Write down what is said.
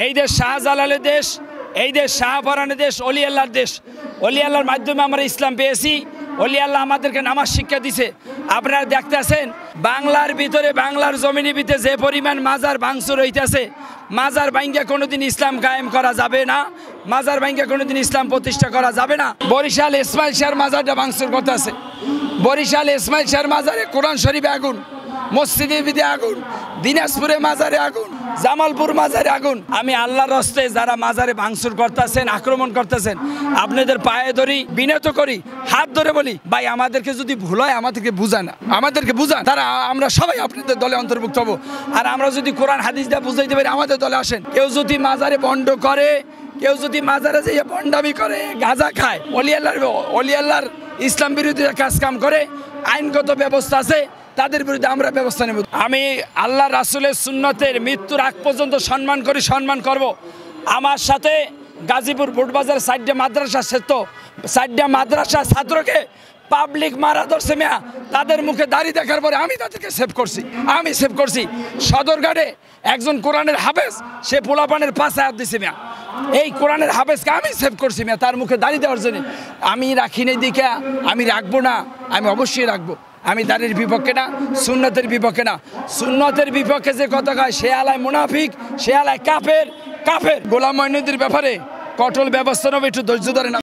এই দেশ শাহজালালের দেশ, এই দেশ শাহপরানের দেশ, অলি আল্লাহর দেশ। অলি আল্লাহর মাধ্যমে আমরা ইসলাম পেয়েছি। অলি আল্লাহ আমাদেরকে নামাজ শিক্ষা দিছে। আপনারা দেখতেছেন বাংলার ভিতরে, বাংলার জমিনের ভিতরে যে পরিমাণ মাজার ভাঙচুর হইতেছে, মাজার ভাঙ্গা কোনোদিন ইসলাম কায়েম করা যাবে না, মাজার ভাঙ্গা কোনোদিন ইসলাম প্রতিষ্ঠা করা যাবে না। বরিশাল ইসমাইল শাহর মাজারটা ভাঙচুর করতেছে। বরিশাল ইসমাইল শাহর মাজারে কোরআন শরীফে আগুন, মসজিদে বিদে আগুন, দিনাজপুরে মাজারে আগুন, জামালপুর মাজারে আগুন। আমি আল্লাহর রাস্তে যারা মাজারে ভাঙচুর করতেছেন, আক্রমণ করতেছেন, আপনাদের পায়ে ধরি, বিনত করি, হাত ধরে বলি, ভাই আমাদেরকে যদি ভুল হয় আমাদেরকে বুঝান, আমাদেরকে বুঝান, তারা আমরা সবাই আপনাদের দলে অন্তর্ভুক্ত হব। আর আমরা যদি কোরআন হাদিস দিয়ে বুঝাইতে পারি আমাদের দলে আসেন। কেউ যদি মাজারে বন্ড করে, কেউ যদি মাজারে যেয়ে বন্ডামি করে, গাঁজা খায়, অলি আল্লাহর ইসলাম বিরোধী কাজ কাম করে, আইনগত ব্যবস্থা আছে, তাদের বিরুদ্ধে আমরা ব্যবস্থা নেব। আমি আল্লাহ রাসূলের সুন্নতের মৃত্যুর আগ পর্যন্ত সম্মান করি, সম্মান করব। আমার সাথে গাজীপুর বুটবাজার সাইডে মাদ্রাসা শেষ, সাইডে মাদ্রাসা ছাত্রকে পাবলিক মারা ধরছে মেয়া, তাদের মুখে দাঁড়িয়ে দেখার পরে আমি তাদেরকে সেভ করছি। সদরঘাটে একজন কোরআনের হাফেজ, সে পোলাপানের পাশে হাত দিছে মেয়া, এই কোরআনের হাফেজকে আমি সেভ করছি মেয়া, তার মুখে দাঁড়িয়ে দেওয়ার জন্য। আমি রাখিনি দিকে আমি রাখবো না, আমি অবশ্যই রাখবো। আমি দাঁড়ির বিপক্ষে না, সুন্নতের বিপক্ষে না। সুন্নতের বিপক্ষে যে কথা কয় সে আলায় মুনাফিক, সে আলায় কাফের। গোলাম মঈনুদ্দিনের ব্যাপারে কঠোর ব্যবস্থা নেবে, একটু ধৈর্য ধরে না।